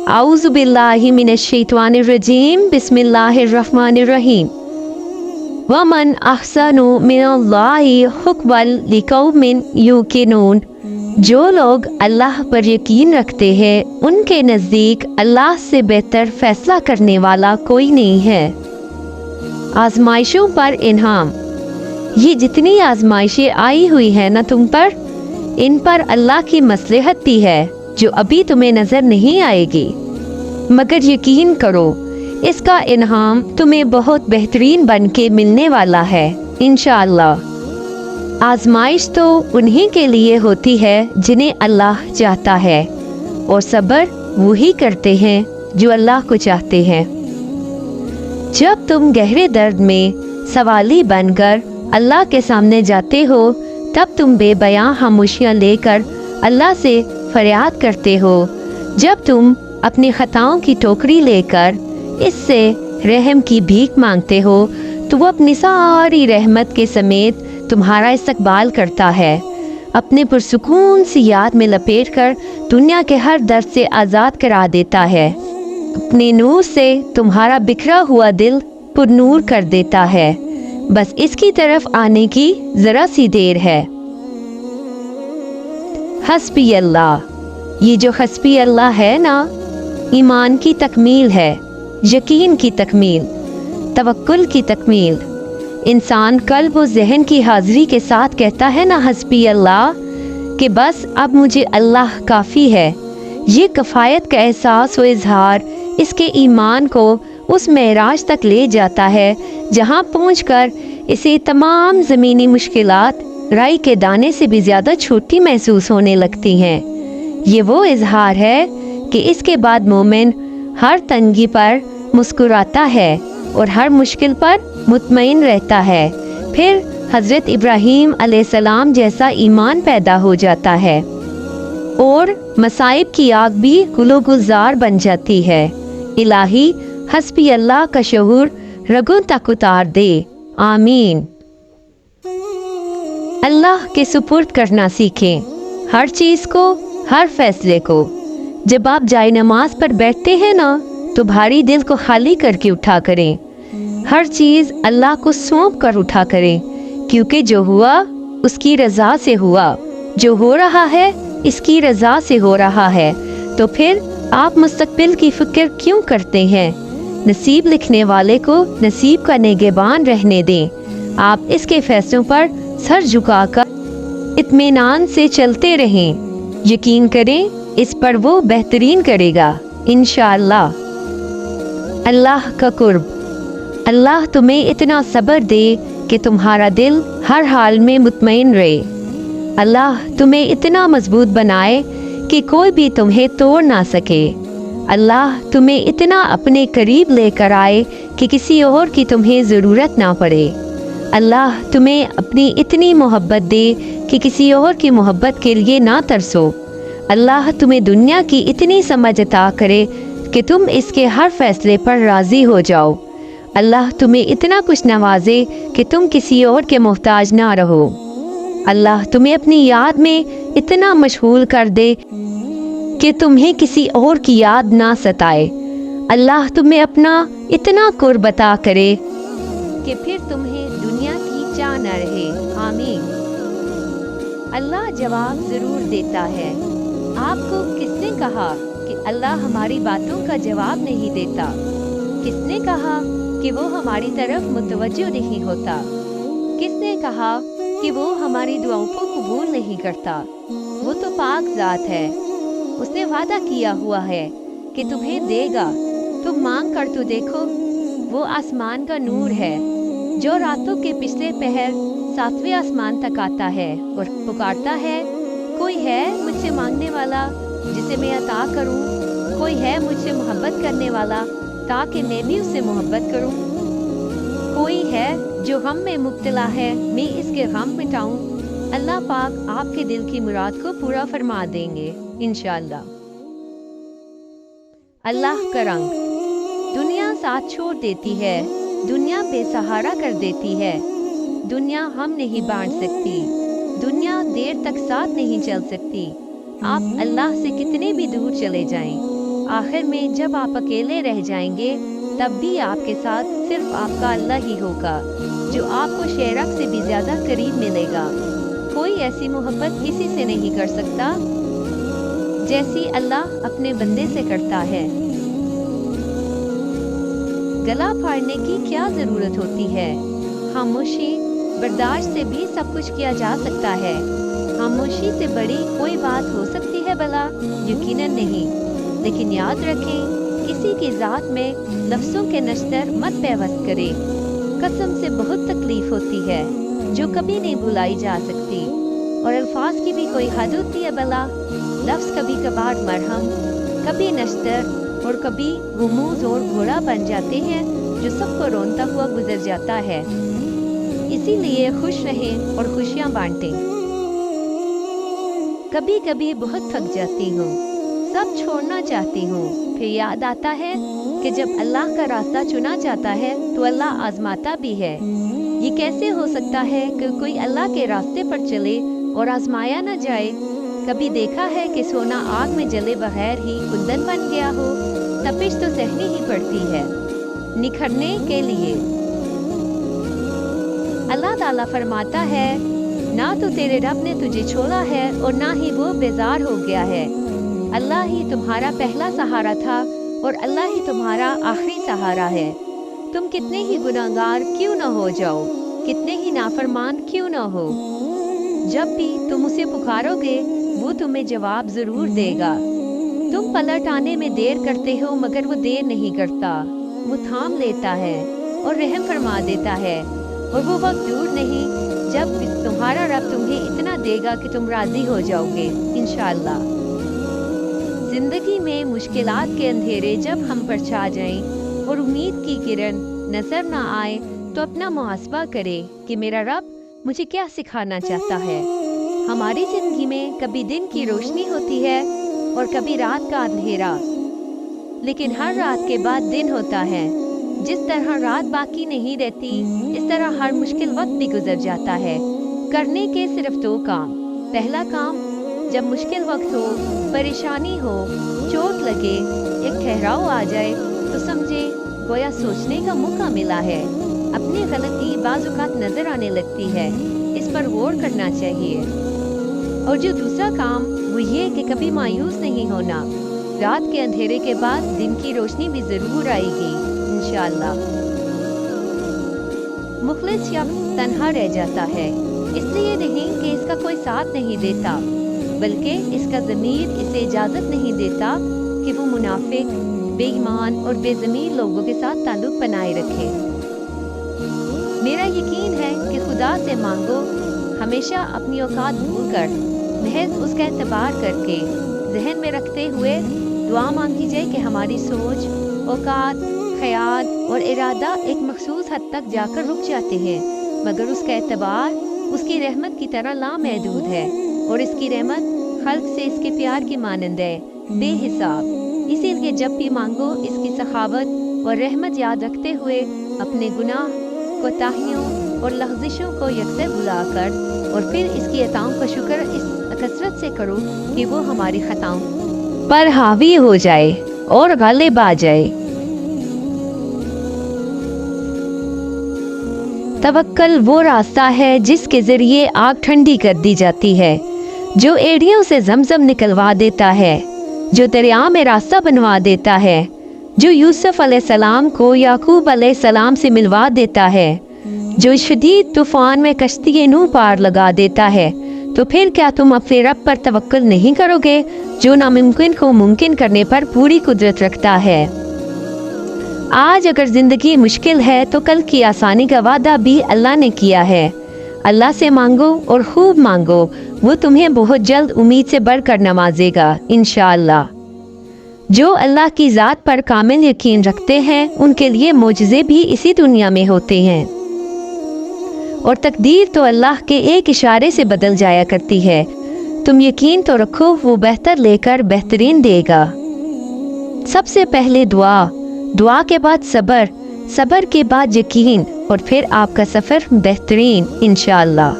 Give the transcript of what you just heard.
आऊज़ु बिल्लाहि मिनश शैतानिर रजीम बिस्मिल्लाहिर रहमानिर रहीम वमन अहसनु मिनल्लाहि हुक्मन लिकौमिन युकिनून। जो लोग अल्लाह पर यकीन रखते हैं उनके नज़दीक अल्लाह से बेहतर फैसला करने वाला कोई नहीं है। आजमाइशों पर इनाम। ये जितनी आजमाइशें आई हुई है ना तुम पर, इन पर अल्लाह की मसलहत भी है जो अभी तुम्हें नजर नहीं आएगी, मगर यकीन करो इसका इनाम तुम्हें बहुत बेहतरीन बन के मिलने वाला है इंशाअल्लाह। आजमाइश तो उन्हीं के लिए होती है जिन्हें अल्लाह चाहता है, और सब्र वही करते हैं जो अल्लाह को चाहते हैं। जब तुम गहरे दर्द में सवाली बनकर अल्लाह के सामने जाते हो, तब तुम बेबयां खामोशियां लेकर अल्लाह से फरियाद करते हो। जब तुम अपनी खताओं की टोकरी लेकर इससे रहम की भीख मांगते हो, तो वो अपनी सारी रहमत के समेत तुम्हारा इस्तकबाल करता है। अपने पुरसुकून सी याद में लपेटकर दुनिया के हर दर्द से आज़ाद करा देता है। अपने नूर से तुम्हारा बिखरा हुआ दिल पुरनूर कर देता है। बस इसकी तरफ आने की जरा सी देर है। हस्बी अल्लाह। ये जो हस्बी अल्लाह है ना, ईमान की तकमील है, यकीन की तकमील, तवक्कुल की तकमील। इंसान कल्ब और जहन की हाजिरी के साथ कहता है ना हस्बी अल्लाह, कि बस अब मुझे अल्लाह काफ़ी है। ये कफ़ायत का एहसास व इजहार इसके ईमान को उस मेराज तक ले जाता है जहाँ पहुँचकर इसे तमाम ज़मीनी मुश्किलात राई के दाने से भी ज़्यादा छोटी महसूस होने लगती हैं। ये वो इजहार है कि इसके बाद मोमिन हर तंगी पर मुस्कुराता है और हर मुश्किल पर मुतमईन रहता है। फिर हज़रत इब्राहीम अलैहिस्सलाम जैसा ईमान पैदा हो जाता है और मसाइब की आग भी गुलो गुलजार बन जाती है। इलाही हस्बी अल्लाह का शऊर रगों तक उतार दे, आमीन। अल्लाह के सुपुर्द करना सीखें, हर चीज़ को, हर फैसले को। जब आप जाए नमाज पर बैठते हैं ना, तो भारी दिल को खाली करके उठा करें। हर चीज़ अल्लाह को सौंप कर उठा करें, क्योंकि जो हुआ उसकी रज़ा से हुआ, जो हो रहा है इसकी रज़ा से हो रहा है। तो फिर आप मुस्तकबिल की फिक्र क्यों करते हैं? नसीब लिखने वाले को नसीब का निगहबान रहने दें। आप इसके फैसलों पर सर झुकाकर इत्मीनान से चलते रहें। यकीन करें इस पर वो बेहतरीन करेगा इंशाअल्लाह। अल्लाह का कुर्ब। अल्लाह तुम्हें इतना सब्र दे कि तुम्हारा दिल हर हाल में मुतमईन रहे। अल्लाह तुम्हें इतना मजबूत बनाए कि कोई भी तुम्हें तोड़ ना सके। अल्लाह तुम्हें इतना अपने करीब लेकर आए कि किसी और की तुम्हें ज़रूरत ना पड़े। अल्लाह तुम्हें अपनी इतनी मोहब्बत दे कि किसी और की मोहब्बत के लिए ना तरसो। अल्लाह तुम्हें दुनिया की इतनी समझ अता करे कि तुम इसके हर फैसले पर राज़ी हो जाओ। अल्लाह तुम्हें इतना कुछ नवाजे कि तुम किसी और के मोहताज ना रहो। अल्लाह तुम्हें अपनी याद में इतना मशगूल कर दे कि तुम्हें किसी और की याद ना सताए। अल्लाह तुम्हें अपना इतना कुर्ब अता करे कि फिर तुम्हें दुनिया की चाह न रहे, आमीन। अल्लाह जवाब ज़रूर देता है। आपको किसने कहा कि अल्लाह हमारी बातों का जवाब नहीं देता? किसने कहा कि वो हमारी तरफ मुतवज्जो नहीं होता? किसने कहा कि वो हमारी दुआओं को कबूल नहीं करता? वो तो पाक ज़ात है। उसने वादा किया हुआ है कि तुम्हें देगा। तुम मांग कर तो देखो। वो आसमान का नूर है जो रातों के पिछले पहर 7वें आसमान तक आता है और पुकारता है, कोई है मुझसे मांगने वाला जिसे मैं अता करूं? कोई है मुझसे मोहब्बत करने वाला ताकि मैं भी उससे मोहब्बत करूं? कोई है जो गम में मुब्तला है, मैं इसके गम मिटाऊं? अल्लाह पाक आपके दिल की मुराद को पूरा फरमा देंगे इंशाअल्लाह। अल्लाह का रंग। दुनिया साथ छोड़ देती है, दुनिया बेसहारा कर देती है। दुनिया हम नहीं बांट सकती, दुनिया देर तक साथ नहीं चल सकती। आप अल्लाह से कितने भी दूर चले जाएं, آخر میں جب آپ اکیلے رہ جائیں گے تب بھی آپ کے ساتھ صرف آپ کا اللہ ہی ہوگا، جو آپ کو شیرک سے بھی زیادہ قریب ملے گا۔ کوئی ایسی محبت کسی سے نہیں کر سکتا جیسی اللہ اپنے بندے سے کرتا ہے۔ گلا پھاڑنے کی کیا ضرورت ہوتی ہے؟ خاموشی برداشت سے بھی سب کچھ کیا جا سکتا ہے۔ خاموشی سے بڑی کوئی بات ہو سکتی ہے بھلا؟ یقیناً نہیں۔ لیکن یاد رکھیں، کسی کی ذات میں لفظوں کے نشتر مت پیوست کرے۔ قسم سے بہت تکلیف ہوتی ہے جو کبھی نہیں بھلائی جا سکتی، اور الفاظ کی بھی کوئی حد ہوتی ہے بھلا؟ لفظ کبھی کبھار مرہم، کبھی نشتر اور کبھی غموز اور گھوڑا بن جاتے ہیں جو سب کو رونتا ہوا گزر جاتا ہے۔ اسی لیے خوش رہیں اور خوشیاں بانٹیں۔ کبھی کبھی بہت تھک جاتی ہوں، سب چھوڑنا چاہتی ہوں، پھر یاد آتا ہے کہ جب اللہ کا راستہ چنا جاتا ہے تو اللہ آزماتا بھی ہے۔ یہ کیسے ہو سکتا ہے کہ کوئی اللہ کے راستے پر چلے اور آزمایا نہ جائے؟ کبھی دیکھا ہے کہ سونا آگ میں جلے بغیر ہی کندن بن گیا ہو؟ تپش تو سہنی ہی پڑتی ہے نکھرنے کے لیے۔ اللہ تعالیٰ فرماتا ہے، نہ تو تیرے رب نے تجھے چھوڑا ہے اور نہ ہی وہ بیزار ہو گیا ہے۔ اللہ ہی تمہارا پہلا سہارا تھا اور اللہ ہی تمہارا آخری سہارا ہے۔ تم کتنے ہی گناہگار کیوں نہ ہو جاؤ، کتنے ہی نافرمان کیوں نہ ہو، جب بھی تم اسے پکارو گے وہ تمہیں جواب ضرور دے گا۔ تم پلٹ آنے میں دیر کرتے ہو مگر وہ دیر نہیں کرتا، وہ تھام لیتا ہے اور رحم فرما دیتا ہے، اور وہ وقت دور نہیں جب تمہارا رب تمہیں اتنا دے گا کہ تم راضی ہو جاؤ گے انشاءاللہ۔ زندگی میں مشکلات کے اندھیرے جب ہم پر چھا جائیں اور امید کی کرن نظر نہ آئے تو اپنا محاسبہ کرے کہ میرا رب مجھے کیا سکھانا چاہتا ہے۔ ہماری زندگی میں کبھی دن کی روشنی ہوتی ہے اور کبھی رات کا اندھیرا، لیکن ہر رات کے بعد دن ہوتا ہے۔ جس طرح رات باقی نہیں رہتی، اس طرح ہر مشکل وقت بھی گزر جاتا ہے۔ کرنے کے صرف 2 کام۔ پہلا کام، جب مشکل وقت ہو، پریشانی ہو، چوٹ لگے، ایک ٹھہراؤ آ جائے تو سمجھے گویا سوچنے کا موقع ملا ہے۔ اپنی غلطی بعض اوقات نظر آنے لگتی ہے، اس پر غور کرنا چاہیے۔ اور جو دوسرا کام وہ یہ کہ کبھی مایوس نہیں ہونا۔ رات کے اندھیرے کے بعد دن کی روشنی بھی ضرور آئے گی انشاءاللہ۔ مخلص شخص تنہا رہ جاتا ہے، اس لیے نہیں کہ اس کا کوئی ساتھ نہیں دیتا، بلکہ اس کا ضمیر اسے اجازت نہیں دیتا کہ وہ منافق، بے ایمان اور بے ضمیر لوگوں کے ساتھ تعلق بنائے رکھے۔ میرا یقین ہے کہ خدا سے مانگو، ہمیشہ اپنی اوقات بھول کر، محض اس کا اعتبار کر کے ذہن میں رکھتے ہوئے دعا مانگی جائے کہ ہماری سوچ، اوقات، خیال اور ارادہ ایک مخصوص حد تک جا کر رک جاتے ہیں، مگر اس کا اعتبار اس کی رحمت کی طرح لامحدود ہے، اور اس کی رحمت خلق سے اس کے پیار کی مانند ہے، بے حساب۔ اسی لیے جب بھی مانگو اس کی سخاوت اور رحمت یاد رکھتے ہوئے اپنے گناہ، کوتاہیوں اور لغزشوں کو یکسر بھلا کر، اور پھر اس کی عطاؤں کا شکر اس کثرت سے کرو کہ وہ ہماری خطاؤں پر حاوی ہو جائے اور غالب آ جائے۔ توکل وہ راستہ ہے جس کے ذریعے آگ ٹھنڈی کر دی جاتی ہے، جو ایڑیوں سے زمزم نکلوا دیتا ہے، جو دریا میں راستہ بنوا دیتا ہے، جو یوسف علیہ السلام کو یعقوب علیہ السلام سے ملوا دیتا ہے، جو شدید طوفان میں کشتی نوح پار لگا دیتا ہے۔ تو پھر کیا تم اپنے رب پر توکل نہیں کرو گے جو ناممکن کو ممکن کرنے پر پوری قدرت رکھتا ہے؟ آج اگر زندگی مشکل ہے تو کل کی آسانی کا وعدہ بھی اللہ نے کیا ہے۔ اللہ سے مانگو اور خوب مانگو، وہ تمہیں بہت جلد امید سے بڑھ کر نوازے گا انشاءاللہ۔ جو اللہ کی ذات پر کامل یقین رکھتے ہیں ان کے لیے معجزے بھی اسی دنیا میں ہوتے ہیں، اور تقدیر تو اللہ کے ایک اشارے سے بدل جایا کرتی ہے۔ تم یقین تو رکھو، وہ بہتر لے کر بہترین دے گا۔ سب سے پہلے دعا، دعا کے بعد صبر، صبر کے بعد یقین، اور پھر آپ کا سفر بہترین انشاءاللہ۔